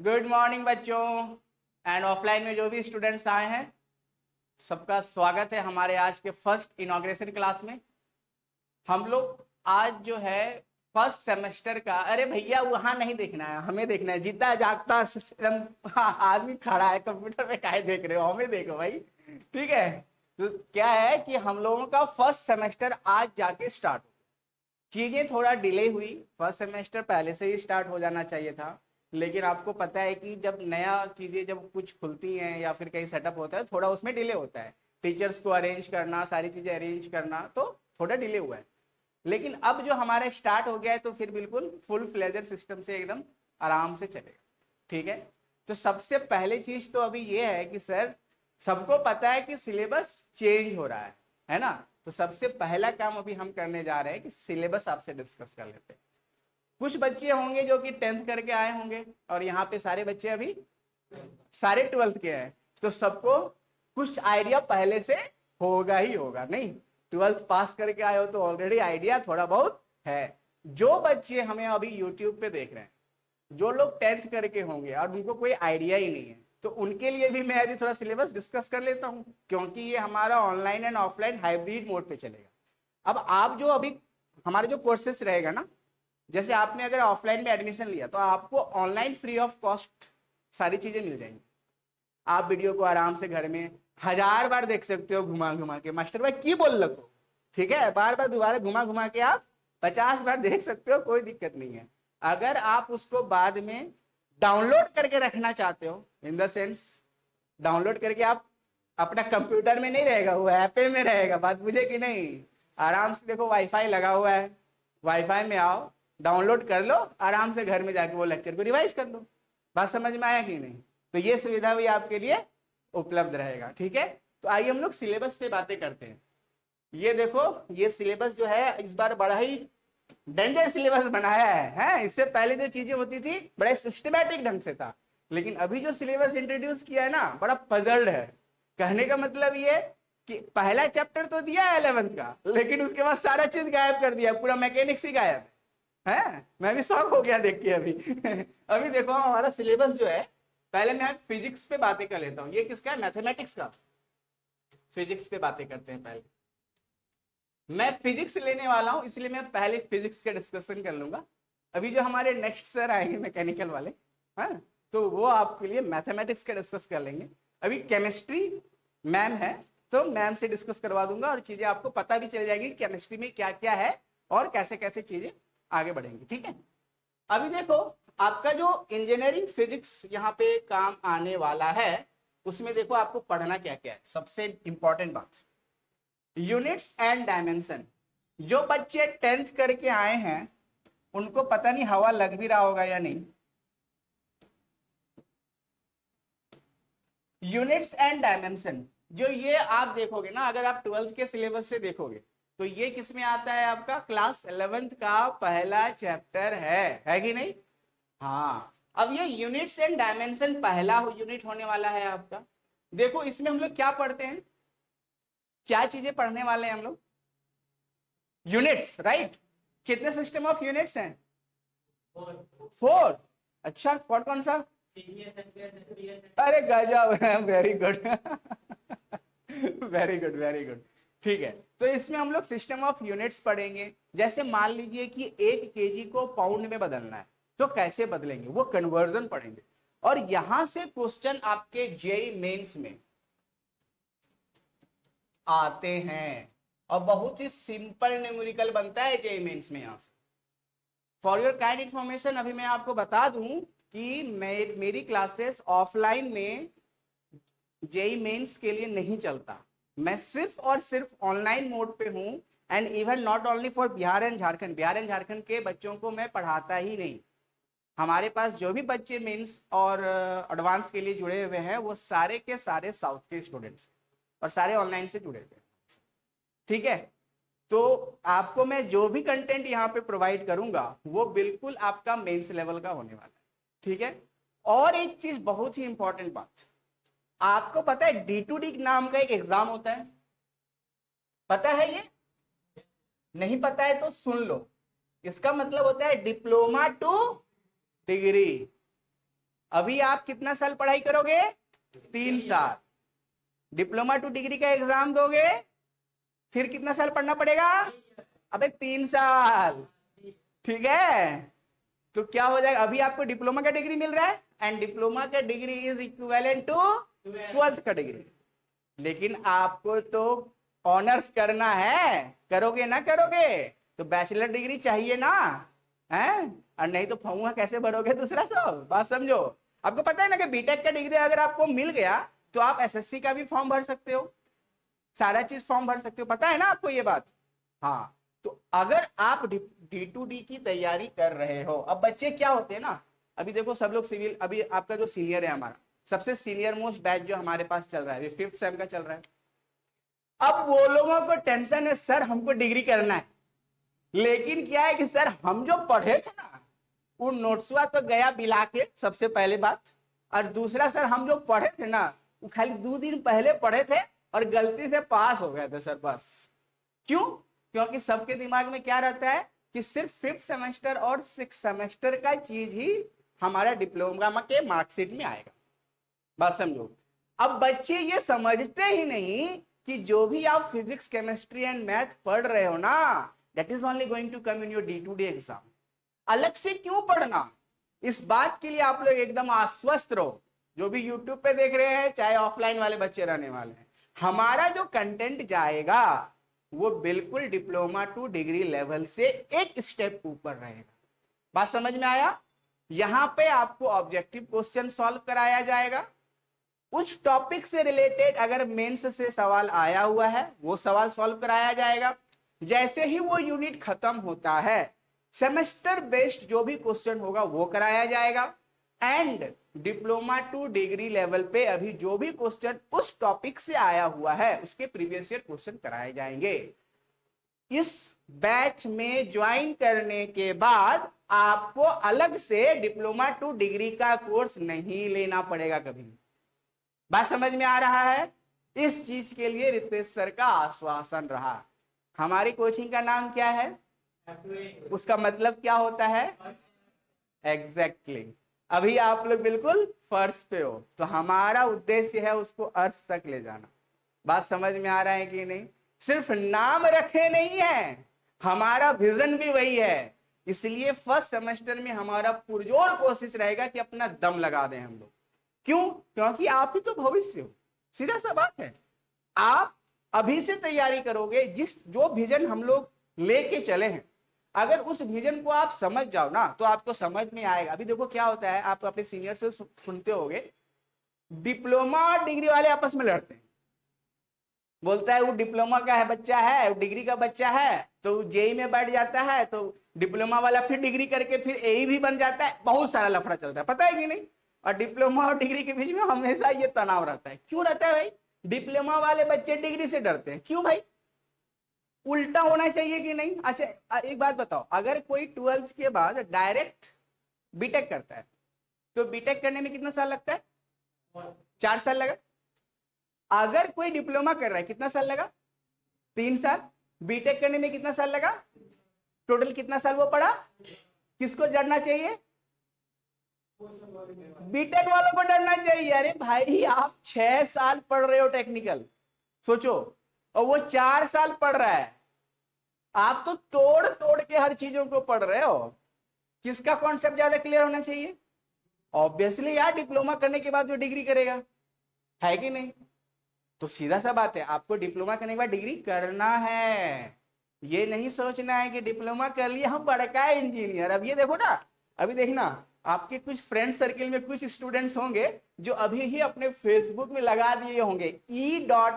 Good morning बच्चों। And offline में जो भी स्टूडेंट्स आए हैं सबका स्वागत है हमारे आज के फर्स्ट इनॉग्रेशन क्लास में। हम लोग आज जो है फर्स्ट सेमेस्टर का, अरे भैया वहां नहीं देखना है, हमें देखना है। जीता जागता आदमी खड़ा है कंप्यूटर पे, काहे देख रहे हो? हमें देखो भाई, ठीक है। तो क्या है कि हम लोगों का फर्स्ट सेमेस्टर आज जाके स्टार्ट, चीजें थोड़ा डिले हुई। फर्स्ट सेमेस्टर पहले से ही स्टार्ट हो जाना चाहिए था, लेकिन आपको पता है कि जब नया चीजें जब कुछ खुलती हैं या फिर कहीं सेटअप होता है, थोड़ा उसमें डिले होता है। टीचर्स को अरेंज करना, सारी चीजें अरेंज करना, तो थोड़ा डिले हुआ है। लेकिन अब जो हमारा स्टार्ट हो गया है तो फिर बिल्कुल फुल फ्लेजर सिस्टम से एकदम आराम से चलेगा, ठीक है। तो सबसे पहले चीज तो अभी ये है कि सर, सबको पता है कि सिलेबस चेंज हो रहा है ना। तो सबसे पहला काम अभी हम करने जा रहे हैं कि सिलेबस आपसे डिस्कस कर लेते हैं। कुछ बच्चे होंगे जो कि 10th करके आए होंगे, और यहाँ पे सारे बच्चे अभी सारे 12th के हैं, तो सबको कुछ आइडिया पहले से होगा ही होगा। नहीं, 12th पास करके आए हो तो ऑलरेडी आइडिया थोड़ा बहुत है। जो बच्चे हमें अभी यूट्यूब पे देख रहे हैं, जो लोग 10th करके होंगे और उनको कोई आइडिया ही नहीं है, तो उनके लिए भी मैं अभी थोड़ा सिलेबस डिस्कस कर लेता हूं, क्योंकि ये हमारा online and offline hybrid mode पे चलेगा। अब आप जो अभी हमारे जो कोर्सेस रहेगा ना, जैसे आपने अगर ऑफलाइन में एडमिशन लिया तो आपको ऑनलाइन फ्री ऑफ कॉस्ट सारी चीजें मिल जाएंगी। आप वीडियो को आराम से घर में 1000 बार देख सकते हो, घुमा घुमा के। मास्टर भाई की बोल लगो, ठीक है, बार बार दोबारा घुमा घुमा के आप 50 बार देख सकते हो, कोई दिक्कत नहीं है। अगर आप उसको बाद में डाउनलोड करके रखना चाहते हो, इन द सेंस डाउनलोड करके आप अपना कंप्यूटर में नहीं रहेगा, वो ऐप में रहेगा, बात बुझे कि नहीं। आराम से देखो, वाईफाई लगा हुआ है, वाईफाई में आओ, डाउनलोड कर लो, आराम से घर में जाके वो लेक्चर को रिवाइज कर लो। बात समझ में आया कि नहीं? तो ये सुविधा भी आपके लिए उपलब्ध रहेगा, ठीक है। तो आइए हम लोग सिलेबस पे बातें करते हैं। ये देखो, ये सिलेबस जो है इस बार बड़ा ही डेंजर सिलेबस बनाया है। इससे पहले जो चीजें होती थी बड़े सिस्टमैटिक ढंग से था, लेकिन अभी जो सिलेबस इंट्रोड्यूस किया है ना, बड़ा पजल्ड है। कहने का मतलब ये कि पहला चैप्टर तो दिया है 11th का, लेकिन उसके बाद सारा चीज गायब कर दिया, पूरा मैकेनिक्स ही गायब है। मैं भी शॉक हो गया देख के अभी। अभी देखो हमारा सिलेबस जो है, पहले मैं फिजिक्स पे बातें कर लेता हूँ। ये किसका है? मैथमेटिक्स का। फिजिक्स पे बातें करते हैं पहले। मैं फिजिक्स लेने वाला हूं, इसलिए मैं पहले फिजिक्स का डिस्कशन कर लूंगा। अभी जो हमारे नेक्स्ट सर आएंगे मैकेनिकल वाले, हाँ, तो वो आपके लिए मैथमेटिक्स का डिस्कस कर लेंगे। अभी केमिस्ट्री मैम है, तो मैम से डिस्कस करवा दूंगा, और चीजें आपको पता भी चल जाएगी केमिस्ट्री में क्या क्या है और कैसे कैसे चीजें आगे बढ़ेंगी, ठीक है। अभी देखो, आपका जो इंजीनियरिंग फिजिक्स यहाँ पे काम आने वाला है, उसमें देखो आपको पढ़ना क्या क्या है। सबसे इंपॉर्टेंट बात, यूनिट्स एंड डायमेंशन। जो बच्चे 10th करके आए हैं उनको पता नहीं हवा लग भी रहा होगा या नहीं। यूनिट्स एंड डायमेंशन, जो ये आप देखोगे ना, अगर आप 12th के सिलेबस से देखोगे तो ये किस में आता है? आपका क्लास 11th का पहला चैप्टर है कि नहीं? हाँ। अब ये यूनिट्स एंड डायमेंशन पहला यूनिट होने वाला है आपका। देखो इसमें हम लोग क्या पढ़ते हैं, क्या चीजें पढ़ने वाले हैं हम लोग? Units, right. कितने सिस्टम ऑफ यूनिट्स हैं? 4। अच्छा, कौन कौन सा? अरे गजब, very good. Very good, very good. ठीक है, तो इसमें हम लोग सिस्टम ऑफ यूनिट्स पढ़ेंगे। जैसे मान लीजिए कि 1 kg को पाउंड में बदलना है, तो कैसे बदलेंगे, वो कन्वर्जन पढ़ेंगे। और यहां से क्वेश्चन आपके जेई मेंस में आते हैं, और बहुत ही सिंपल न्यूमेरिकल बनता है जेई मेंस में। यहां से फॉर योर काइंड इंफॉर्मेशन अभी मैं आपको बता दूं कि मेरी क्लासेस ऑफलाइन में जेई मेंस के लिए नहीं चलता। मैं सिर्फ और सिर्फ ऑनलाइन मोड पे हूं। And even not only for Bihar and Jharkhand, Bihar and Jharkhand के बच्चों को मैं पढ़ाता ही नहीं। हमारे पास जो भी बच्चे मेंस और एडवांस के लिए जुड़े हुए हैं, वो सारे के सारे साउथ के स्टूडेंट्स, और सारे ऑनलाइन से जुड़े हुए हैं, ठीक है। तो आपको मैं जो भी कंटेंट यहाँ पे प्रोवाइड करूंगा वो बिल्कुल आपका मेंस लेवल का होने वाला है, ठीक है। और एक चीज बहुत ही इंपॉर्टेंट बात, आपको पता है D2D नाम का एक एग्जाम होता है? पता है ये? नहीं पता है तो सुन लो। इसका मतलब होता है डिप्लोमा टू डिग्री। अभी आप कितना साल पढ़ाई करोगे? 3 साल। डिप्लोमा टू डिग्री का एग्जाम दोगे, फिर कितना साल पढ़ना पड़ेगा? अबे 3 साल। ठीक है, तो क्या हो जाएगा? अभी आपको डिप्लोमा का डिग्री मिल रहा है, एंड डिप्लोमा का degree is equivalent to 12th का डिग्री। लेकिन आपको तो ऑनर्स करना है, करोगे ना करोगे? तो बैचलर डिग्री चाहिए ना, है? और नहीं तो फहुआ कैसे भरोगे दूसरा सब? बात समझो। आपको पता है ना कि बीटेक का डिग्री अगर आपको मिल गया तो आप एसएससी का भी फॉर्म भर सकते हो, सारा चीज फॉर्म भर सकते हो, पता है ना आपको ये बात? हाँ, तो अगर आप D2D की तैयारी कर रहे हो, अब बच्चे क्या होते हैं ना, अभी देखो सब लोग सिविल, अभी आपका जो सीनियर है, हमारा सबसे सीनियर मोस्ट बैच जो हमारे पास चल रहा है, 5th सेम का चल रहा है। अब वो लोगों को टेंशन है, सर हमको डिग्री करना है, लेकिन क्या है कि सर हम जो पढ़े थे ना, वो नोट्सवा तो गया बिला के, सबसे पहले बात। और दूसरा, सर हम जो पढ़े थे ना, वो खाली 2 दिन पहले पढ़े थे और गलती से पास हो गए थे सर, बस। क्यों? क्योंकि सबके दिमाग में क्या रहता है कि सिर्फ 5th सेमेस्टर और 6th सेमेस्टर का चीज ही हमारा डिप्लोमा के मार्कशीट में आएगा। बात समझो। अब बच्चे ये समझते ही नहीं कि जो भी आप फिजिक्स, केमिस्ट्री एंड मैथ पढ़ रहे हो ना, that is only going to come in your D2D exam. अलग से क्यों पढ़ना? इस बात के लिए आप लोग एकदम आश्वस्त रहो, जो भी यूट्यूब पे देख रहे हैं, चाहे ऑफलाइन वाले बच्चे रहने वाले हैं, हमारा जो कंटेंट जाएगा वो बिल्कुल डिप्लोमा टू डिग्री लेवल से एक स्टेप ऊपर रहेगा। बात समझ में आया? यहां पे आपको ऑब्जेक्टिव क्वेश्चन सॉल्व कराया जाएगा, उस टॉपिक से रिलेटेड अगर मेंस से सवाल आया हुआ है वो सवाल सॉल्व कराया जाएगा। जैसे ही वो यूनिट खत्म होता है, सेमेस्टर बेस्ड जो भी क्वेश्चन होगा वो कराया जाएगा, and diploma two degree level पे अभी जो भी क्वेश्चन उस टॉपिक से आया हुआ है उसके प्रीवियस ईयर क्वेश्चन कराए जाएंगे। इस बैच में ज्वाइन करने के बाद आपको अलग से डिप्लोमा टू डिग्री का कोर्स नहीं लेना पड़ेगा कभी। बात समझ में आ रहा है? इस चीज के लिए रितेश सर का आश्वासन रहा। हमारी कोचिंग का नाम क्या है? उसका मतलब क्या होता है? एग्जैक्टली अभी आप लोग बिल्कुल फर्श पे हो, तो हमारा उद्देश्य है उसको अर्थ तक ले जाना। बात समझ में आ रहा है कि नहीं? सिर्फ नाम रखे नहीं है, हमारा विजन भी वही है। इसलिए फर्स्ट सेमेस्टर में हमारा पुरजोर कोशिश रहेगा कि अपना दम लगा दें हम लोग। क्यों? क्योंकि आप ही तो भविष्य हो, सीधा सा बात है। आप अभी से तैयारी करोगे, जो विजन हम लोग लेके चले हैं, अगर उस विजन को आप समझ जाओ ना तो आपको समझ में आएगा। अभी देखो क्या होता है, आप अपने सीनियर से सुनते होगे, डिप्लोमा और डिग्री वाले आपस में लड़ते हैं। बोलता है वो डिप्लोमा का है बच्चा है, वो डिग्री का बच्चा है, तो जेई में बैठ जाता है, तो डिप्लोमा वाला फिर डिग्री करके फिर एई भी बन जाता है। बहुत सारा लफड़ा चलता है, पता है कि नहीं? और डिप्लोमा और डिग्री के बीच में हमेशा ये तनाव रहता है। क्यों रहता है भाई? डिप्लोमा वाले बच्चे डिग्री से डरते हैं, क्यों भाई? उल्टा होना चाहिए कि नहीं? अच्छा एक बात बताओ, अगर कोई 12th के बाद डायरेक्ट बीटेक करता है तो बीटेक करने में कितना साल लगता है? 4 साल लगा। अगर कोई डिप्लोमा कर रहा है कितना साल लगा? 3 साल। बीटेक करने में कितना साल लगा? टोटल कितना साल वो पढ़ा? किसको डरना चाहिए? बीटेक वालों को डरना चाहिए। अरे भाई आप 6 साल पढ़ रहे हो टेक्निकल, सोचो, और वो 4 साल पढ़ रहा है। आप तो तोड़ तोड़ के हर चीजों को पढ़ रहे हो। किसका कॉन्सेप्ट ज्यादा क्लियर होना चाहिए? ऑब्वियसली यार, डिप्लोमा करने के बाद जो डिग्री करेगा, है कि नहीं? तो सीधा सा बात है, आपको डिप्लोमा करने के बाद डिग्री करना है। ये नहीं सोचना है कि डिप्लोमा कर लिया हम बड़का इंजीनियर। अब ये देखो ना, अभी देखना, आपके कुछ फ्रेंड सर्किल में कुछ स्टूडेंट्स होंगे जो अभी ही अपने फेसबुक में लगा दिए होंगे E.R,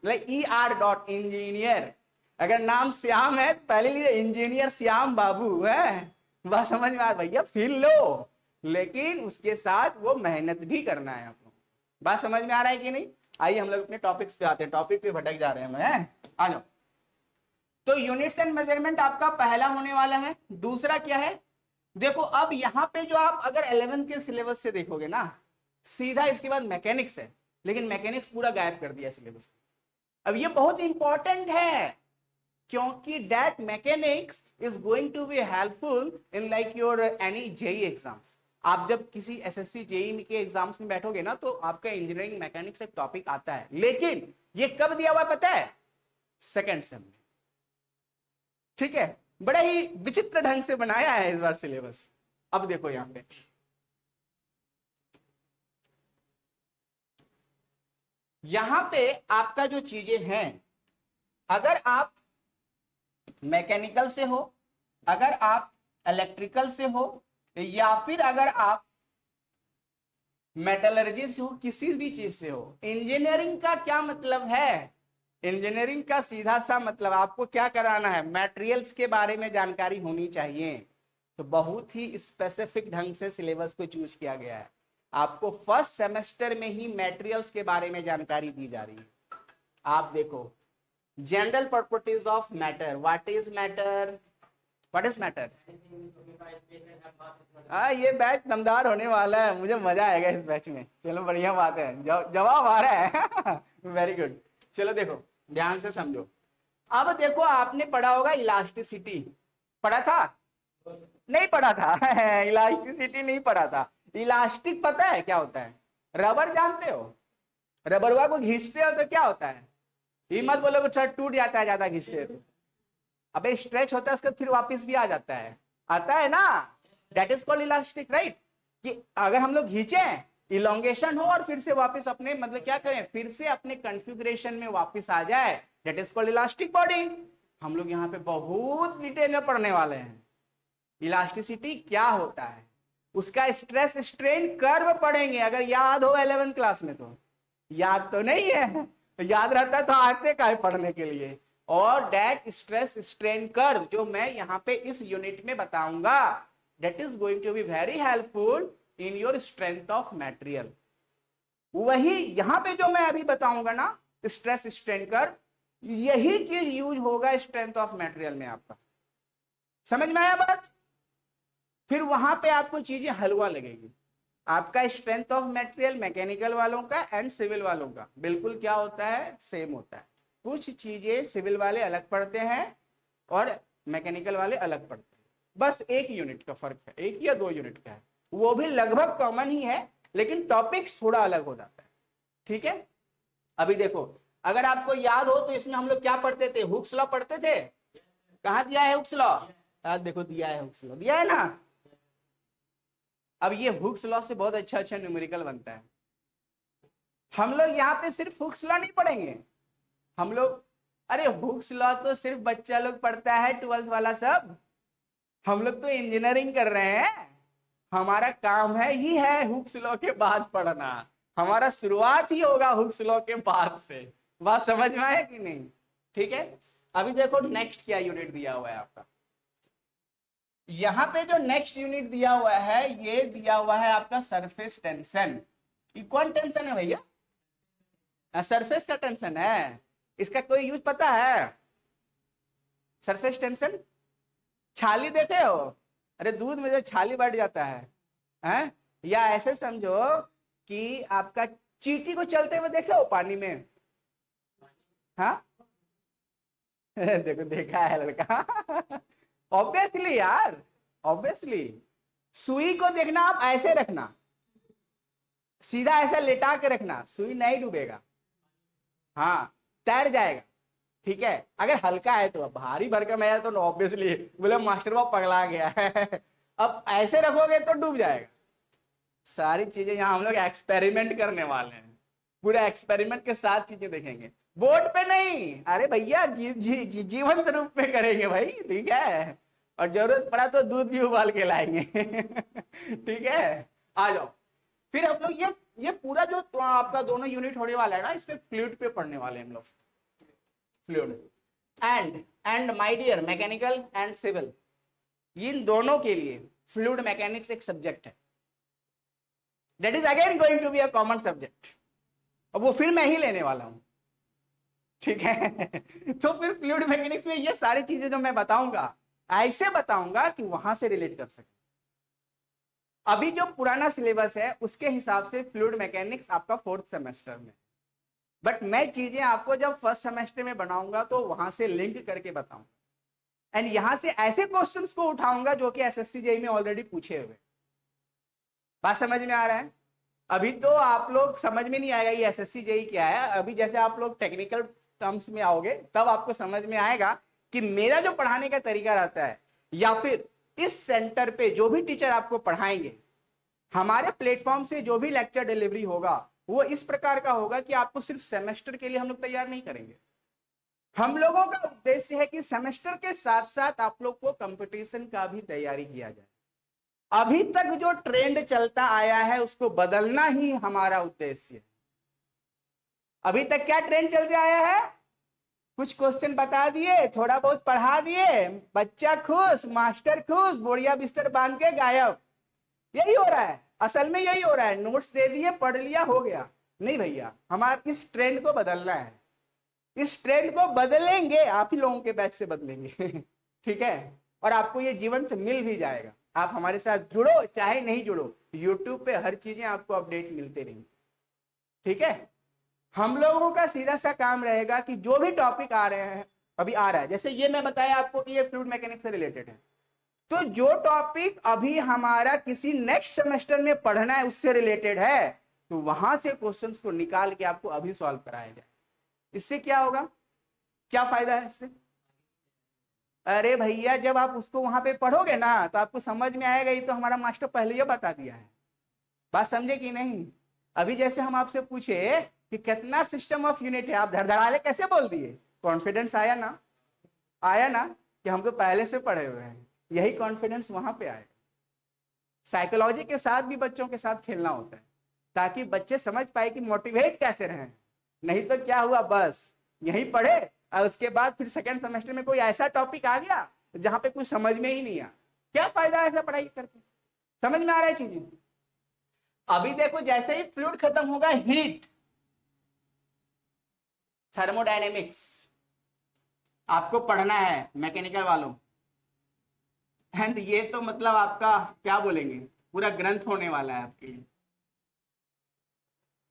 मतलब ER.इंजीनियर। अगर नाम श्याम है तो पहले लिए इंजीनियर श्याम बाबू है। बात समझ में आ भैया, फील लो, लेकिन उसके साथ वो मेहनत भी करना है आपको। बात समझ में आ रहा है कि नहीं? आइए हम लोग अपने टॉपिक्स पे आते हैं, टॉपिक पे भटक जा रहे हैं मैं, आ जाओ। तो यूनिट्स एंड मेजरमेंट आपका पहला होने वाला है। दूसरा क्या है? देखो अब यहाँ पे जो आप अगर 11th के सिलेबस से देखोगे ना, सीधा इसके बाद मैकेनिक्स है, लेकिन मैकेनिक्स पूरा गायब कर दिया सिलेबस। अब ये बहुत इंपॉर्टेंट है, क्योंकि that mechanics is going to be helpful in like your any JE exams. आप जब किसी एसएससी जेईई के एग्जाम्स में बैठोगे ना तो आपका इंजीनियरिंग मैकेनिक्स एक टॉपिक आता है, लेकिन ये कब दिया हुआ पता है? सेकेंड सेम में। ठीक है, बड़ा ही विचित्र ढंग से बनाया है इस बार सिलेबस। अब देखो यहां पे आपका जो चीजें हैं, अगर आप मैकेनिकल से हो, अगर आप इलेक्ट्रिकल से हो, या फिर अगर आप मेटलर्जी से हो, किसी भी चीज से हो, इंजीनियरिंग का क्या मतलब है? इंजीनियरिंग का सीधा सा मतलब आपको क्या कराना है? मटेरियल्स के बारे में जानकारी होनी चाहिए। तो बहुत ही स्पेसिफिक ढंग से सिलेबस को चूज किया गया है। आपको फर्स्ट सेमेस्टर में ही मटेरियल्स के बारे में जानकारी दी जा रही है। आप देखो, general properties of matter, what is matter, what is matter. ये बैच दमदार होने वाला है, मुझे मजा आएगा इस बैच में। चलो बढ़िया बात है, जवाब आ रहा है। Very good. चलो देखो ध्यान से समझो। अब देखो आपने पढ़ा होगा इलास्टिसिटी, पढ़ा था? नहीं पढ़ा था। इलास्टिसिटी नहीं पढ़ा था। इलास्टिक पता है क्या होता है? रबर जानते हो? रबरवा को खींचते हो तो क्या होता है? ये मत बोलो कि शर्ट टूट जाता है ज्यादा खींचते हो तो। अबे स्ट्रेच होता है उसका, फिर वापस भी आ जाता है, आता है ना? That is called elastic, right? कि अगर हम लोग खींचे, इलोंगेशन हो और फिर से वापस अपने मतलब क्या करें, फिर से अपने कॉन्फ़िगरेशन में वापस आ जाए, that is called elastic body. हम लोग यहाँ पे बहुत डिटेल में पढ़ने वाले हैं इलास्टिसिटी क्या होता है, उसका स्ट्रेस स्ट्रेन कर्व पढ़ेंगे। अगर याद हो 11th क्लास में तो, याद तो नहीं है? तो याद रहता तो आते का है पढ़ने के लिए। और दैट स्ट्रेस स्ट्रेन कर्व जो मैं यहाँ पे इस यूनिट में बताऊंगा, that is going to be very helpful in your strength of material. वही यहां पे जो मैं अभी बताऊंगा ना, स्ट्रेस स्ट्रेन कर्व, यही चीज यूज होगा स्ट्रेंथ ऑफ मटेरियल में। आपका समझ में आया बात? फिर वहां पे आपको चीजें हलवा लगेगी। आपका स्ट्रेंथ ऑफ मटेरियल मैकेनिकल वालों का एंड सिविल वालों का बिल्कुल क्या होता है? सेम होता है। कुछ चीजें सिविल वाले अलग पढ़ते हैं और मैकेनिकल वाले अलग पढ़ते हैं, बस एक यूनिट का फर्क है, एक या 2 यूनिट का है, वो भी लगभग कॉमन ही है, लेकिन टॉपिक्स थोड़ा अलग हो जाता है। ठीक है, अभी देखो, अगर आपको याद हो तो इसमें हम लोग क्या पढ़ते थे? हुक्स लॉ पढ़ते थे। कहाँ दिया है हुक्स लॉ? देखो दिया है, हुक्स लॉ दिया है ना। अब ये हुक्स लॉ से बहुत अच्छा अच्छा न्यूमेरिकल बनता है। हम लोग यहाँ पे सिर्फ हुक्स लॉ नहीं पढ़ेंगे हम लोग। अरे हुक्स लॉ तो सिर्फ बच्चा लोग पढ़ता है 12th वाला सब। हम लोग तो इंजीनियरिंग कर रहे हैं, हमारा काम है ही है हुक्स लॉ के बाद पढ़ना। हमारा शुरुआत ही होगा हुक्स लॉ के बाद से। बात समझ में आया कि नहीं? ठीक है, अभी देखो नेक्स्ट क्या यूनिट दिया हुआ है आपका। यहाँ पे जो नेक्स्ट यूनिट दिया हुआ है, ये दिया हुआ है आपका सरफेस टेंशन। ये कौन टेंशन है भैया? सरफेस का टेंशन है। इसका कोई यूज पता है? सरफेस टेंशन, छाली देखे हो? अरे दूध में जो छाली बैठ जाता है? या ऐसे समझो कि आपका चींटी को चलते हुए देखे हो पानी में? हाँ। देखो देखा है लड़का। ऑब्वियसली यार, ऑब्वियसली। सुई को देखना, आप ऐसे रखना, सीधा ऐसा लेटा के रखना, सुई नहीं डूबेगा, हाँ तैर जाएगा। ठीक है, अगर हल्का है तो, भारी भरकम है तो ऑब्वियसली बोले मास्टर वो पगला गया है। अब ऐसे रखोगे तो डूब जाएगा। सारी चीजें यहाँ हम लोग एक्सपेरिमेंट करने वाले हैं, पूरा एक्सपेरिमेंट के साथ चीजें देखेंगे, बोर्ड पे नहीं। अरे भैया जीवंत रूप में करेंगे भाई, ठीक है? और जरूरत पड़ा तो दूध भी उबाल के लाएंगे। ठीक है, आ जाओ। फिर हम लोग ये पूरा जो तो आपका दोनों यूनिट होने वाला है ना, इसमें फ्लूइड पे पढ़ने वाले हैं हम लोग। Fluid and my dear mechanical and civil, इन दोनों के लिए फ्लूइड मैकेनिक्स एक सब्जेक्ट है, that is again going to be a common subject. अब वो फिर मैं ही लेने वाला हूं, ठीक है? तो फिर फ्लूइड मैकेनिक्स में ये सारी चीजें जो मैं बताऊंगा, ऐसे बताऊंगा कि वहां से रिलेट कर सके। अभी जो पुराना सिलेबस है उसके हिसाब से फ्लूइड मैकेनिक्स आपका 4th सेमेस्टर में, बट मैं चीजें आपको जब फर्स्ट सेमेस्टर में बनाऊंगा तो वहां से लिंक करके बताऊंगा, एंड यहां से ऐसे क्वेश्चंस को उठाऊंगा जो कि एसएससी जेईई में ऑलरेडी पूछे हुए। बात समझ में आ रहा है? अभी तो आप लोग समझ में नहीं आएगा ये एसएससी जेई क्या है। अभी जैसे आप लोग टेक्निकल टर्म्स में आओगे तब आपको समझ में आएगा कि मेरा जो पढ़ाने का तरीका रहता है, या फिर इस सेंटर पे जो भी टीचर आपको पढ़ाएंगे, हमारे प्लेटफॉर्म से जो भी लेक्चर डिलीवरी होगा वो इस प्रकार का होगा कि आपको सिर्फ सेमेस्टर के लिए हम लोग तैयार नहीं करेंगे। हम लोगों का उद्देश्य है कि सेमेस्टर के साथ साथ आप लोग को कंपटीशन का भी तैयारी किया जाए। अभी तक जो ट्रेंड चलता आया है उसको बदलना ही हमारा उद्देश्य है। अभी तक क्या ट्रेंड चलते आया है? कुछ क्वेश्चन बता दिए, थोड़ा बहुत पढ़ा दिए, बच्चा खुश, मास्टर खुश, बोरिया बिस्तर बांध के गायब। यही हो रहा है, असल में यही हो रहा है। नोट्स दे दिए, पढ़ लिया, हो गया। नहीं भैया, हमारे इस ट्रेंड को बदलना है। इस ट्रेंड को बदलेंगे, आप ही लोगों के बैच से बदलेंगे। ठीक है, और आपको ये जीवंत मिल भी जाएगा। आप हमारे साथ जुड़ो चाहे नहीं जुड़ो, यूट्यूब पे हर चीजें आपको अपडेट मिलते रहेंगे। ठीक है, हम लोगों का सीधा सा काम रहेगा कि जो भी टॉपिक आ रहे हैं, अभी आ रहा है, जैसे ये मैं बताया आपको कि ये फ्लूइड मैकेनिक्स से रिलेटेड है, तो जो टॉपिक अभी हमारा किसी नेक्स्ट सेमेस्टर में पढ़ना है उससे रिलेटेड है, तो वहां से क्वेश्चंस को निकाल के आपको अभी सॉल्व कराया जाए। इससे क्या होगा, क्या फायदा है इससे? अरे भैया, जब आप उसको वहां पे पढ़ोगे ना तो आपको समझ में आएगा ये तो हमारा मास्टर पहले ही बता दिया है। बात समझे कि नहीं? अभी जैसे हम आपसे पूछे कि कितना सिस्टम ऑफ यूनिट है, आप धड़धड़ाले कैसे बोल दिए? कॉन्फिडेंस आया ना? आया ना कि हम तो पहले से पढ़े हुए हैं। यही कॉन्फिडेंस वहां पे आएगा। साइकोलॉजी के साथ भी बच्चों के साथ खेलना होता है ताकि बच्चे समझ पाए कि मोटिवेट कैसे रहें। नहीं तो क्या हुआ, बस यही पढ़े और उसके बाद फिर सेकेंड सेमेस्टर में कोई ऐसा टॉपिक आ गया जहां पे कुछ समझ में ही नहीं आया। क्या फायदा ऐसा पढ़ाई करके? समझ में आ रहा है चीजें? अभी देखो, जैसे ही फ्लूइड खत्म होगा, हीट, थर्मोडायनेमिक्स आपको पढ़ना है मैकेनिकल वालों। एंड ये तो मतलब आपका क्या बोलेंगे, पूरा ग्रंथ होने वाला है आपके लिए।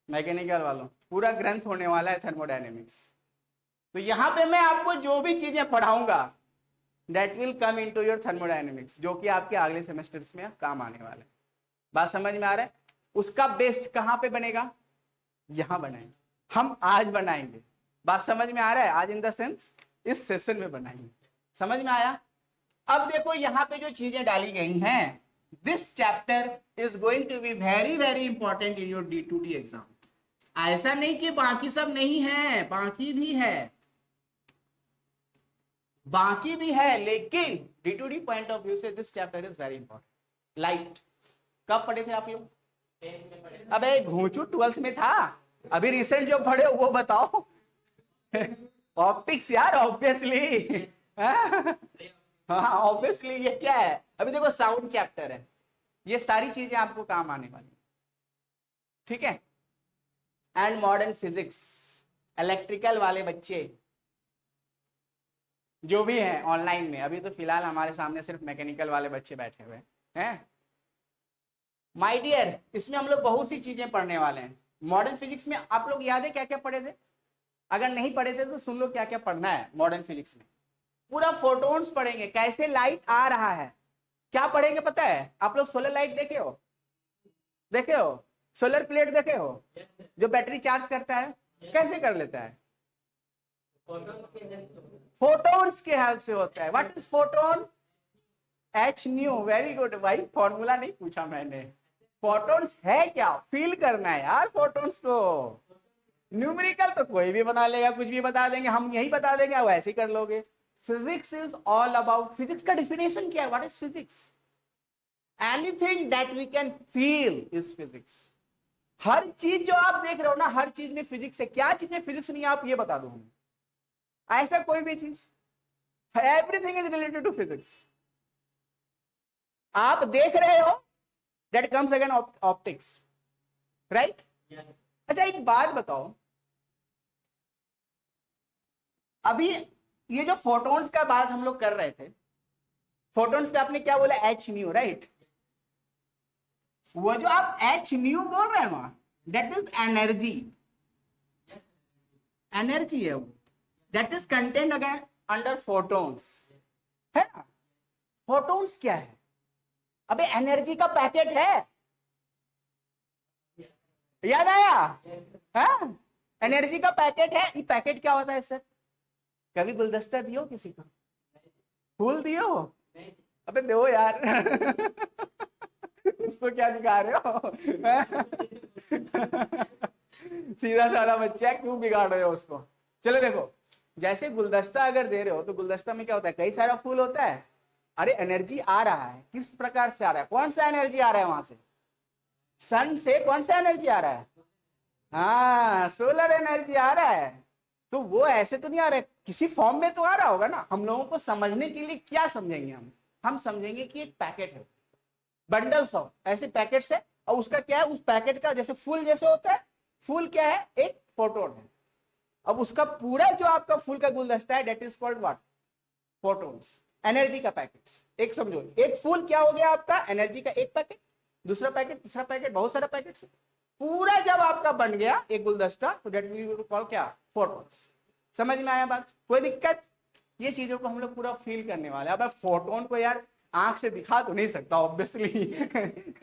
मैकेनिकल वालों पूरा ग्रंथ होने वाला है थर्मोडायनेमिक्स। तो यहां पे मैं आपको जो भी चीजें पढ़ाऊंगा that will come into your thermodynamics, जो कि आपके अगले सेमेस्टर्स में काम आने वाला है। बात समझ में आ रहा है? उसका बेस कहां पे बनेगा? यहां बनाएंगे, हम आज बनाएंगे। बात समझ में आ रहा है? आज इन द सेंस इस सेशन में बनाएंगे। समझ में आया? अब देखो यहां पे जो चीजें डाली गई हैं, this chapter is going to be very very important in your D2D exam. ऐसा नहीं कि बाकी सब नहीं है, बाकी भी है, बाकी भी है, लेकिन D2D पॉइंट ऑफ व्यू से this chapter is very important. Light कब पढ़े थे आप लोग? अबे घूंचू 12th में था। अभी रिसेंट जो पढ़े वो बताओ। ऑप्टिक्स यार, ऑब्वियसली। हाँ ऑब्वियसली, ये क्या है? अभी देखो साउंड चैप्टर है, ये सारी चीजें आपको काम आने वाली। ठीक है, एंड मॉडर्न फिजिक्स, इलेक्ट्रिकल वाले बच्चे जो भी हैं ऑनलाइन में, अभी तो फिलहाल हमारे सामने सिर्फ मैकेनिकल वाले बच्चे बैठे हुए हैं। माय डियर, इसमें हम लोग बहुत सी चीजें पढ़ने वाले हैं। मॉडर्न फिजिक्स में आप लोग याद है क्या क्या पढ़े थे? अगर नहीं पढ़े थे तो सुन लो क्या क्या पढ़ना है मॉडर्न फिजिक्स में। पूरा फोटोन्स पढ़ेंगे, कैसे लाइट आ रहा है। क्या पढ़ेंगे पता है? आप लोग सोलर लाइट देखे हो? देखे हो? सोलर प्लेट देखे हो? जो बैटरी चार्ज करता है, कैसे कर लेता है? फोटोन्स के हेल्प से होता है। What is photon? H new. Very good भाई, फॉर्मूला नहीं पूछा मैंने। फोटोन्स है क्या? फील करना है यार फोटोन्स को। न्यूमेरिकल तो कोई भी बना लेगा, कुछ भी बता देंगे, हम यही बता देंगे, आप ऐसे ही कर लोगे। Physics is all about, physics का डिफिनेशन क्या है? What is physics? Anything that we can feel is physics. हर चीज जो आप देख रहे हो ना, हर चीज में फिजिक्स है। क्या चीज में फिजिक्स नहीं है आप ये बता दो हमें, ऐसा कोई भी चीज। Everything is related to physics. आप देख रहे हो, that comes again optics, right? अच्छा एक बात बताओ, अभी ये जो फोटोन्स का बात हम लोग कर रहे थे, फोटोन्स पे आपने क्या बोला? H new, right? वो जो आप एच न्यू बोल रहे हो ना, दैट इज एनर्जी। एनर्जी है वो, that is content again under photons, है ना? फोटोन्स क्या है? अबे एनर्जी का पैकेट है। याद आया? हाँ, एनर्जी का पैकेट है। ये पैकेट क्या होता है सर? कभी गुलदस्ता दियो किसी को? फूल दियो? अबे दो यार। उसको क्या दिखा रहे हो? सीधा साधा बच्चा है, क्यों बिगाड़ रहे हो उसको? चलो देखो, जैसे गुलदस्ता अगर दे रहे हो तो गुलदस्ता में क्या होता है, कई सारा फूल होता है। अरे एनर्जी आ रहा है, किस प्रकार से आ रहा है? कौन सा एनर्जी आ रहा है वहां से? सन से कौन सा एनर्जी आ रहा है? हाँ, सोलर एनर्जी आ रहा है। तो वो ऐसे तो नहीं आ रहा है, किसी फॉर्म में तो आ रहा होगा ना। हम लोगों को समझने के लिए क्या समझेंगे हम समझेंगे कि एक पैकेट है, बंडल्स ऑफ ऐसे पैकेट्स है, और उसका क्या है, उस पैकेट का जैसे फूल जैसे होता है, फूल क्या है, एक फोटोन है। अब उसका पूरा जो आपका फूल का गुलदस्ता है, that is called what? Photons, energy का पैकेट्स। एक समझो, एक फूल क्या हो गया आपका, एनर्जी का एक पैकेट, दूसरा पैकेट, तीसरा पैकेट, बहुत सारा पैकेट है। पूरा जब आपका बन गया एक गुलदस्ता, तो डेट वी कॉल क्या? फोटोन्स। समझ में आया बात? कोई दिक्कत? ये चीजों को हम लोग पूरा फील करने वाले हैं। अब फोटोन को यार आंख से दिखा तो नहीं सकता ऑब्वियसली।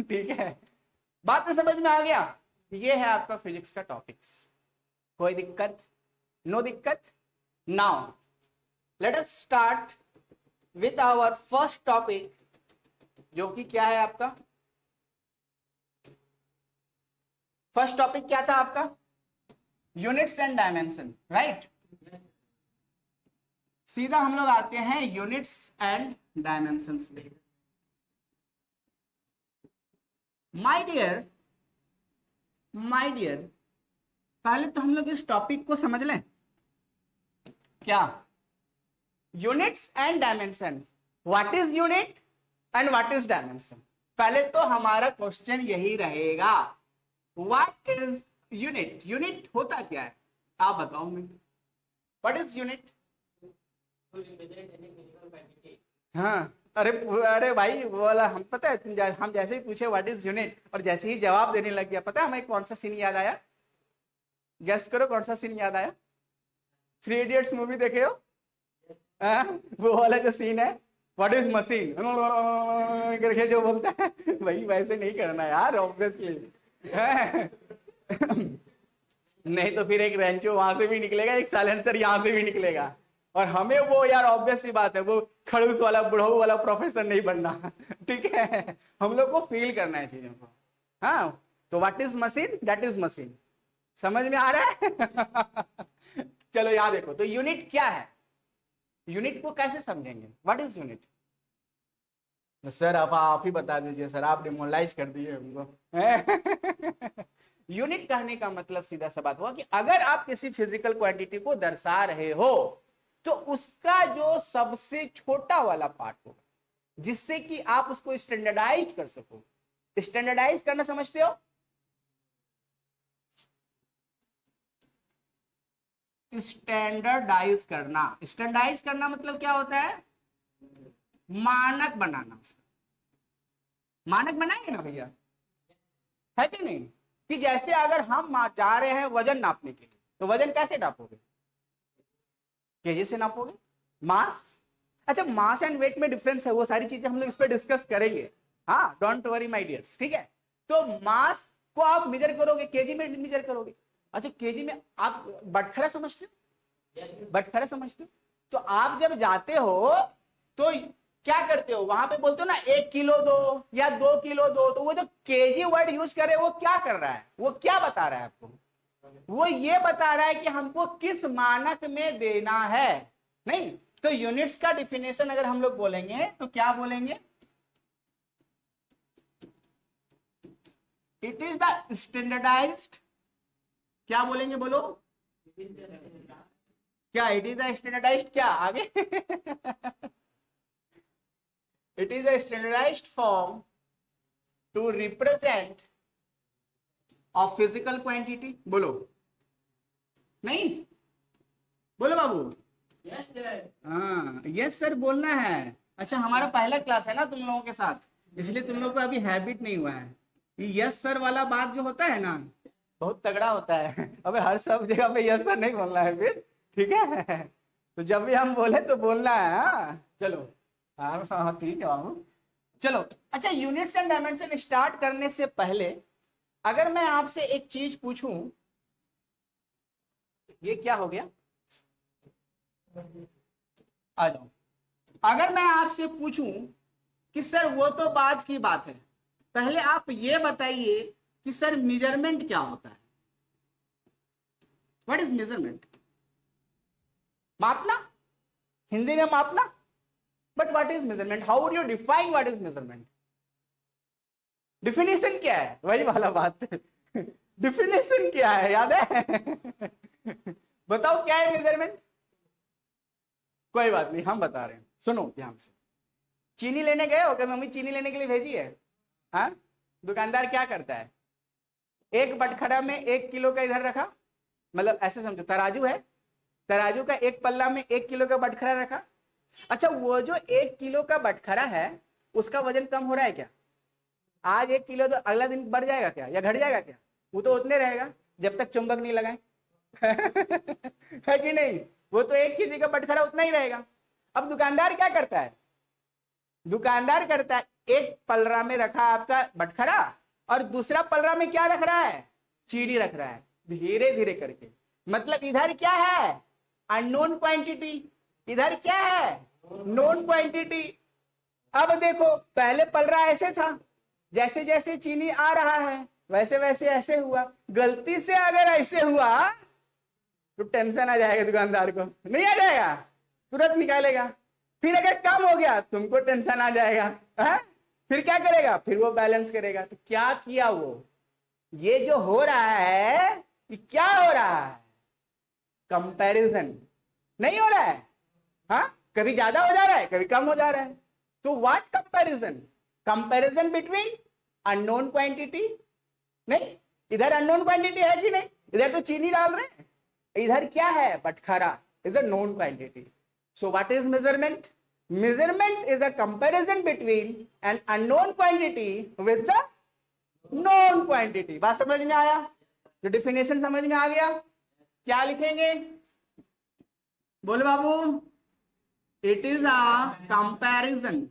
ठीक है, बात तो समझ में आ गया? ये है आपका फिजिक्स का टॉपिक्स। कोई दिक्कत? नो दिक्कत? Now let us start with our first topic, जो कि क्या है आपका? फर्स्ट टॉपिक क्या था आपका? Units and dimension, right? सीधा हम लोग आते हैं यूनिट्स एंड डायमेंशंस पे। माय डियर, पहले तो हम लोग इस टॉपिक को समझ लें। क्या? Units and dimension. What is unit and what is dimension? पहले तो हमारा क्वेश्चन यही रहेगा, व्हाट इज यूनिट? यूनिट होता क्या है, आप बताओ मुझे। What is unit? हाँ, अरे अरे भाई वो वाला हम, पता है हम जैसे ही पूछे व्हाट इज यूनिट और जैसे ही जवाब देने लग गया, पता है हमें कौन सा सीन याद आया? गेस करो कौन सा सीन याद आया? 3 इडियट्स मूवी देखे हो? वो वाला जो सीन है, व्हाट इज मशीन करके जो बोलता है, वही वैसे नहीं करना यार ऑब्वियसली। नहीं तो फिर एक रेंचो वहां से भी निकलेगा, एक साइलेंसर यहां से भी निकलेगा, और हमें वो यार ऑब्वियस सी बात है, वो खड़ूस वाला बुढ़ऊ वाला प्रोफेसर नहीं बनना। ठीक है, हम लोग को फील करना है चीजों को। हाँ, तो what is machine, that is machine. समझ में आ रहा है? चलो यहाँ देखो, तो यूनिट क्या है, यूनिट को कैसे समझेंगे? What is unit? सर आप ही बता दीजिए सर, आप डिमोरलाइज कर दिए हमको। यूनिट कहने का मतलब सीधा सा बात हुआ कि अगर आप किसी फिजिकल क्वांटिटी को दर्शा रहे हो, तो उसका जो सबसे छोटा वाला पार्ट होगा, जिससे कि आप उसको स्टैंडर्डाइज कर सको। स्टैंडर्डाइज करना समझते हो? स्टैंडर्डाइज करना, स्टैंडर्डाइज करना मतलब क्या होता है? मानक बनाना। मानक बनाएंगे ना भैया, है कि नहीं? कि जैसे अगर हम जा रहे हैं वजन नापने के लिए, तो वजन कैसे नापोगे? केजी से नापोगे। मास, अच्छा मास एंड वेट में डिफरेंस है, वो सारी चीजें हम लोग इस पर डिस्कस करेंगे। हाँ, डोंट वरी माय डियर्स, ठीक है? तो मास को आप मेजर करोगे, केजी में मेजर करोगे। अच्छा केजी में आप बटखरा समझते हो? बटखरा समझते हो? तो आप जब जाते हो तो क्या करते हो, वहां पे बोलते हो ना 1 किलो दो या 2 किलो दो, तो वो जो केजी वर्ड यूज करे वो क्या कर रहा है, वो क्या बता रहा है आपको? वो ये बता रहा है कि हमको किस मानक में देना है। नहीं तो यूनिट्स का डिफिनेशन अगर हम लोग बोलेंगे तो क्या बोलेंगे? इट इज द स्टैंडर्डाइज्ड, क्या बोलेंगे बोलो? क्या इट इज द स्टैंडर्डाइज्ड, क्या आगे? It is the standardised form to represent of physical quantity. बोलो, नहीं बोलो बाबू। Yes sir. हाँ यस सर बोलना है। अच्छा हमारा पहला क्लास है ना तुम लोगों के साथ, इसलिए तुम लोग को अभी हैबिट नहीं हुआ है। ये यस सर वाला बात जो होता है ना, बहुत तगड़ा होता है। अबे हर सब जगह पे यस सर नहीं बोलना है फिर, ठीक है? तो जब भी हम बोले तो बोलना है। हाँ चलो, हाँ हाँ ठीक है बाबू। चलो अच्छा, यूनिट्स एंड डायमेंशन स्टार्ट करने से पहले अगर मैं आपसे एक चीज पूछूं, ये क्या हो गया, आ जाओ। अगर मैं आपसे पूछूं कि सर वो तो बात की बात है, पहले आप ये बताइए कि सर मेजरमेंट क्या होता है? What is measurement? मापना, हिंदी में मापना। But what is measurement? How would you define what is measurement? Definition क्या है, वही वाला बात है। डिफिनेशन क्या है, याद है? बताओ क्या है मेजरमेंट? कोई बात नहीं, हम बता रहे हैं, सुनो ध्यान से। चीनी लेने गए हो, क्या मम्मी चीनी लेने के लिए भेजी है? हाँ, दुकानदार क्या करता है, एक बटखरा में 1 किलो का इधर रखा, मतलब ऐसे समझो तराजू है, तराजू का एक पल्ला में 1 किलो का बटखरा रखा। अच्छा, वो जो 1 किलो का बटखरा है उसका वजन कम हो रहा है क्या? आज 1 किलो तो अगला दिन बढ़ जाएगा क्या या घट जाएगा क्या? वो तो उतने रहेगा जब तक चुंबक नहीं लगाए। है कि नहीं? वो तो 1 केजी का बटखरा उतना ही रहेगा। अब दुकानदार क्या करता है? दुकानदार करता है, एक पलरा में रखा आपका बटखरा और दूसरा पलरा में क्या रख रहा है? चीनी रख रहा है, धीरे धीरे करके। मतलब इधर क्या है? अननोन क्वांटिटी, इधर क्या है? Known quantity. अब देखो, पहले पलरा ऐसे था, जैसे जैसे चीनी आ रहा है वैसे वैसे ऐसे हुआ। गलती से अगर ऐसे हुआ तो टेंशन आ जाएगा दुकानदार को, नहीं आ जाएगा? तुरंत निकालेगा। फिर अगर कम हो गया तुमको टेंशन आ जाएगा, है? फिर क्या करेगा? फिर वो बैलेंस करेगा। तो क्या किया वो? ये जो हो रहा है, ये क्या हो रहा है? कंपैरिजन। नहीं हो रहा है? हाँ, कभी ज्यादा हो जा रहा है, कभी कम हो जा रहा है। तो what comparison? Comparison between unknown quantity. नहीं, इधर अननोन क्वांटिटी है कि नहीं? इधर तो चीनी डाल रहे हैं, इधर क्या है? बटखरा is a known quantity. So what is measurement? Measurement is a comparison between an unknown quantity with the known quantity. बात समझ में आया? जो डिफिनेशन समझ में आ गया? क्या लिखेंगे? बोले बाबू, it is a comparison,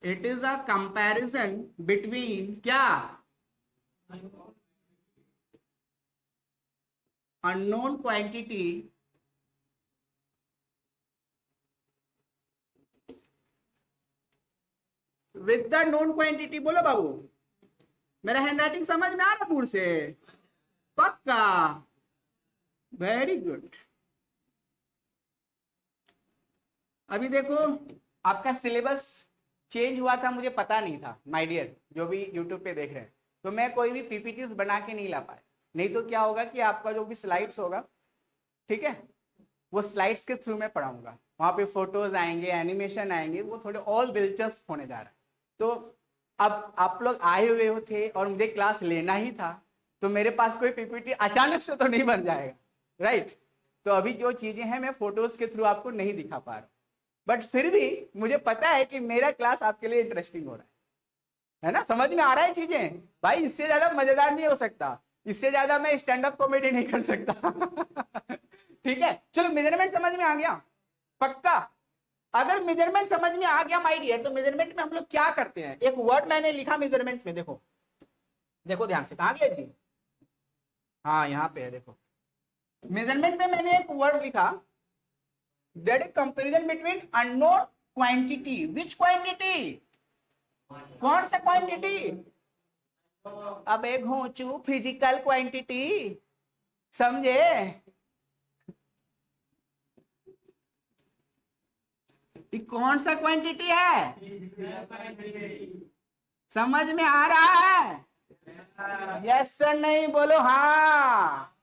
it is a comparison between क्या? Unknown quantity with the known quantity. बोलो बाबू, मेरा हैंडराइटिंग समझ में आ रहा दूर से? पक्का? Very good. अभी देखो, आपका सिलेबस चेंज हुआ था, मुझे पता नहीं था माय डियर, जो भी यूट्यूब पे देख रहे हैं। तो मैं कोई भी पीपीटीज बना के नहीं ला पाया। नहीं तो क्या होगा कि आपका जो भी स्लाइड्स होगा, ठीक है, वो स्लाइड्स के थ्रू मैं पढ़ाऊंगा। वहां पे फोटोज आएंगे, एनिमेशन आएंगे, वो थोड़े और दिलचस्प होने जा रहा है। तो अब आप लोग आए हुए हो थे और मुझे क्लास लेना ही था, तो मेरे पास कोई पीपीटी अचानक से तो नहीं बन जाएगा, राइट? तो अभी जो चीजें हैं मैं फोटोज के थ्रू आपको नहीं दिखा पा रहा, बट फिर भी मुझे पता है कि मेरा क्लास आपके लिए इंटरेस्टिंग हो रहा है ना? समझ में आ रहा है चीजें? भाई इससे ज्यादा मजेदार नहीं हो सकता, इससे ज्यादा मैं स्टैंड अप कॉमेडी नहीं कर सकता। ठीक है, चलो मेजरमेंट समझ में आ गया? पक्का? अगर मेजरमेंट समझ में आ गया माय डियर, तो मेजरमेंट में हम लोग क्या करते हैं? एक वर्ड मैंने लिखा मेजरमेंट में, देखो देखो ध्यान से, कहां गया जी? हाँ यहाँ पे है, देखो। मेजरमेंट में मैंने एक वर्ड लिखा, that is comparison between unknown quantity. Which quantity? कौन सा क्वांटिटी? अब एक घोंचू फिजिकल क्वांटिटी, समझे? ये कौन सा क्वांटिटी है? समझ में आ रहा है? यस सर, नहीं बोलो हाँ।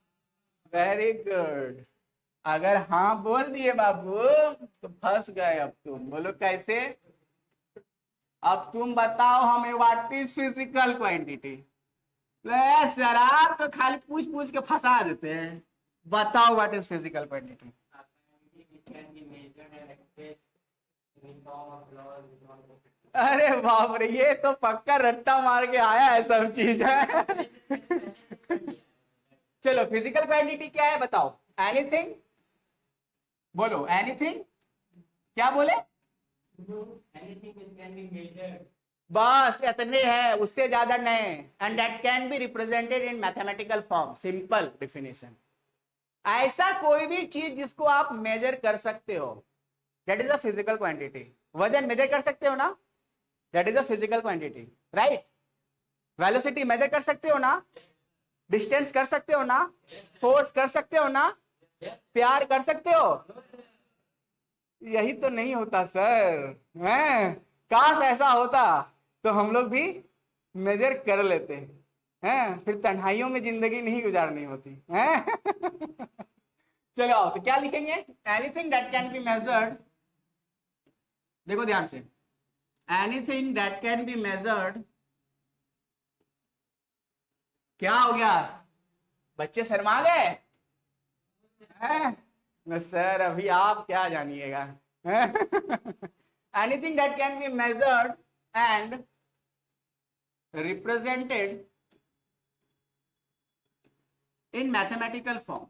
Very good. अगर हाँ बोल दिए बाबू तो फंस गए। अब तुम बोलो कैसे? अब तुम बताओ हमें, what is physical quantity? Sir आप तो खाली पूछ पूछ के फंसा देते हैं। बताओ व्हाट इज फिजिकल क्वांटिटी? अरे बाप रे, ये तो पक्का रट्टा मार के आया है, सब चीज है। चलो, फिजिकल क्वांटिटी क्या है बताओ? एनीथिंग, बोलो एनीथिंग। क्या बोले? बस इतने है, उससे ज्यादा नहीं। And that can be represented in mathematical form, simple definition. ऐसा कोई भी चीज जिसको आप मेजर कर सकते हो, that is a physical quantity. वजन मेजर कर सकते हो ना, that is a physical quantity, right. Velocity measure कर सकते हो ना, डिस्टेंस कर सकते हो ना, फोर्स कर सकते हो ना, प्यार कर सकते हो। यही तो नहीं होता सर, हैं? काश ऐसा होता तो हम लोग भी मेजर कर लेते हैं, फिर तन्हाइयों में जिंदगी नहीं गुजारनी होती हैं। चलो आओ, तो क्या लिखेंगे? Anything that can be measured, देखो ध्यान से, anything that can be measured, क्या हो गया? बच्चे शर्मा गए हैं? सर अभी आप क्या जानिएगा। Anything that can be measured and represented in mathematical form,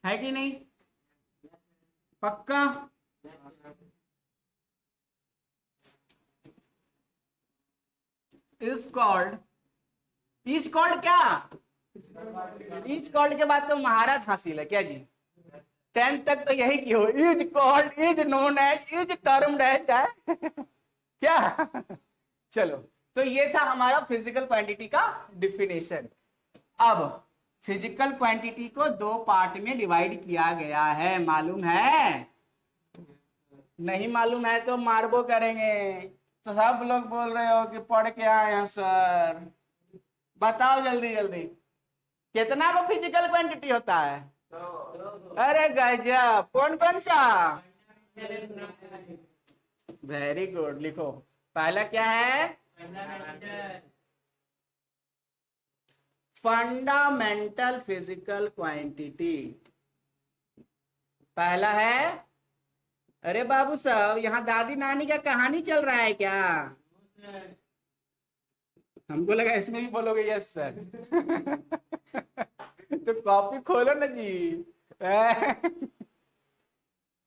है कि नहीं? पक्का? इज कॉल्ड, इज कॉल्ड क्या? इज कॉल्ड के बाद तो महारत हासिल है क्या जी? 10th तक तो यही की हो, is called, is known as, is termed as है। क्या? चलो, तो ये था हमारा फिजिकल क्वांटिटी का डिफिनेशन। अब फिजिकल क्वांटिटी को दो पार्ट में डिवाइड किया गया है, मालूम है? नहीं मालूम है तो मारबो करेंगे। तो सब लोग बोल रहे हो कि पढ़ के आए हैं सर, बताओ जल्दी जल्दी, कितना को फिजिकल क्वांटिटी होता है? अरे गजब, कौन कौन सा? वेरी गुड, लिखो। पहला क्या है? फंडामेंटल फिजिकल क्वांटिटी, पहला है। अरे बाबू साहब, यहाँ दादी नानी का कहानी चल रहा है क्या? हमको लगा इसमें भी बोलोगे यस सर। तो कॉपी खोलो ना जी।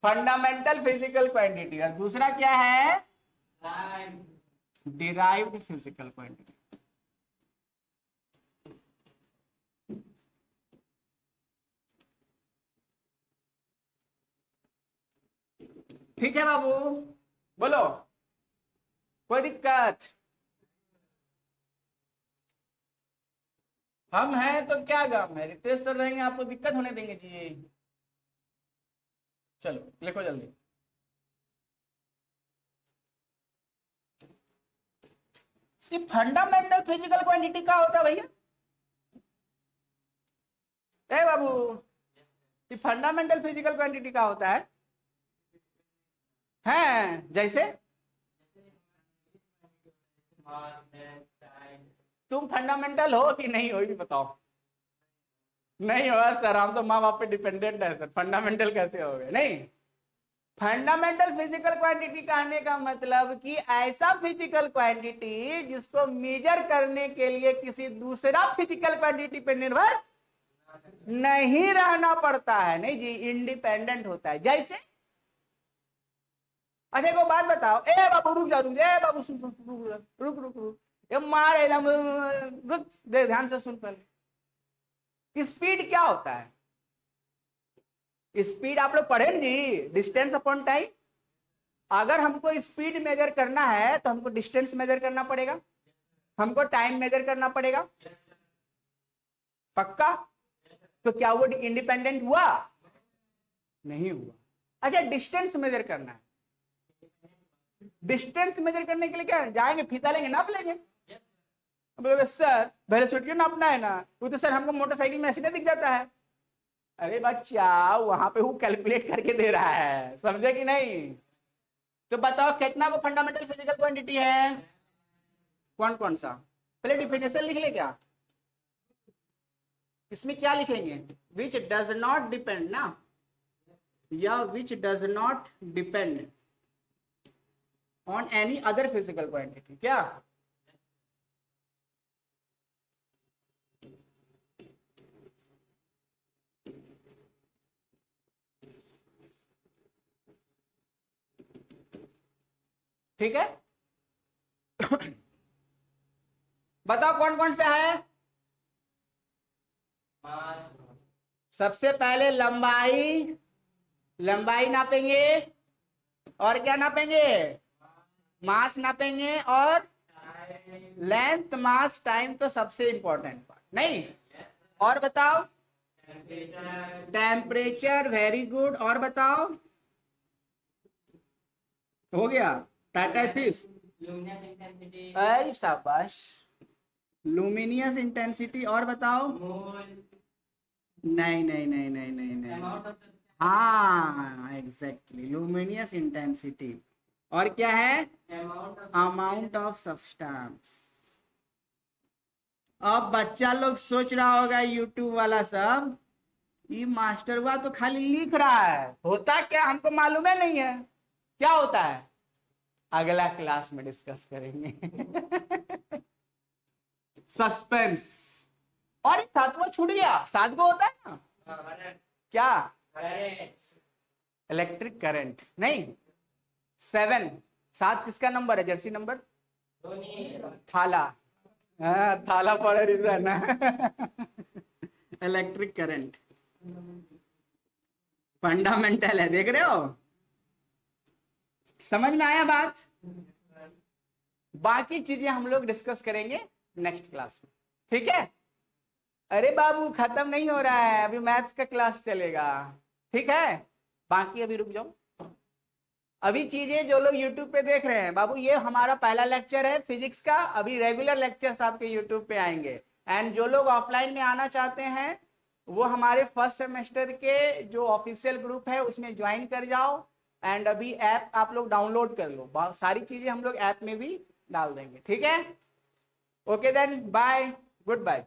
फंडामेंटल फिजिकल क्वांटिटी, और दूसरा क्या है? Derived physical quantity. ठीक है बाबू, बोलो, कोई दिक्कत? हम हैं तो क्या गम है, रितेश सर रहेंगे आपको दिक्कत होने देंगे जी। चलो लिखो जल्दी। ये फंडामेंटल फिजिकल क्वांटिटी क्या होता है भैया? ए बाबू, ये फंडामेंटल फिजिकल क्वांटिटी क्या होता है? हैं जैसे? तुम फंडामेंटल हो कि नहीं हो, ये भी बताओ। नहीं हो सर, हम तो माँ बाप पे डिपेंडेंट है सर, फंडामेंटल कैसे हो गए? नहीं, फंडामेंटल फिजिकल क्वांटिटी कहने का मतलब कि ऐसा फिजिकल क्वांटिटी जिसको मेजर करने के लिए किसी दूसरा फिजिकल क्वांटिटी पे निर्भर नहीं रहना पड़ता है। नहीं जी, इंडिपेंडेंट होता है। जैसे, अच्छा एक बात बताओ, ए बाबू रुक जा, रुक जा, ए बाबू सुन सुन, रुक रुक रुक, ये मार एकदम, रुक दे, ध्यान से सुन पहले। स्पीड क्या होता है? स्पीड आप लोग पढ़े जी, डिस्टेंस अपॉन टाइम। अगर हमको स्पीड मेजर करना है तो हमको डिस्टेंस मेजर करना पड़ेगा, हमको टाइम मेजर करना पड़ेगा। पक्का? तो क्या वो इंडिपेंडेंट हुआ? नहीं हुआ। अच्छा, डिस्टेंस मेजर करना है, डिस्टेंस मेजर करने के लिए क्या जाएंगे, फीता लेंगे, नाप लेंगे। बोलोगे सर वेलोसिटी नापना है ना, वो तो सर हमको मोटरसाइकिल में ऐसे दिख जाता है। अरे बच्चा, वहां पे वो कैलकुलेट करके दे रहा है, समझे कि नहीं? तो बताओ कितना को फंडामेंटल फिजिकल क्वांटिटी है? कौन कौन सा? पहले डिफिनेशन लिख ले क्या? इसमें क्या लिखेंगे? विच डज नॉट डिपेंड ना, या which does not depend on any other physical quantity, क्या? ठीक है, बताओ कौन कौन सा है। सबसे पहले लंबाई, लंबाई नापेंगे, और क्या नापेंगे, मास नापेंगे, और लेंथ मास टाइम तो सबसे इंपॉर्टेंट पार्ट नहीं। और बताओ टेम्परेचर, वेरी गुड। और बताओ, हो गया टाटा फिश, अरे शाबाश, लुमिनियस इंटेंसिटी। और बताओ, नहीं नहीं नहीं नहीं नहीं नहीं, हाँ एग्जैक्टली लुमिनियस इंटेंसिटी। और क्या है, अमाउंट ऑफ सब्सटेंस। अब बच्चा लोग सोच रहा होगा यूट्यूब वाला सब, ये मास्टर हुआ तो खाली लिख रहा है, होता क्या हमको मालूम है नहीं है, क्या होता है अगला क्लास में डिस्कस करेंगे। सस्पेंस। और सातवां छूट गया, सात को होता है ना, क्या, इलेक्ट्रिक करंट नहीं, 7, 7 किसका नंबर है, जर्सी नंबर, थाला, हाँ थाला for reason. Electric current fundamental है, देख रहे हो, समझ में आया बात। बाकी चीजें हम लोग डिस्कस करेंगे नेक्स्ट क्लास में, ठीक है। अरे बाबू खत्म नहीं हो रहा है, अभी मैथ्स का क्लास चलेगा, ठीक है। बाकी अभी रुक जाओ, अभी चीजें जो लोग यूट्यूब पे देख रहे हैं बाबू, ये हमारा पहला लेक्चर है फिजिक्स का, अभी रेगुलर लेक्चर्स आपके यूट्यूब पे आएंगे। एंड जो लोग ऑफलाइन में आना चाहते हैं वो हमारे फर्स्ट सेमेस्टर के जो ऑफिशियल ग्रुप है उसमें ज्वाइन कर जाओ। एंड अभी ऐप आप लोग डाउनलोड कर लो, सारी चीजें हम लोग ऐप में भी डाल देंगे, ठीक है। Okay then, bye, good bye.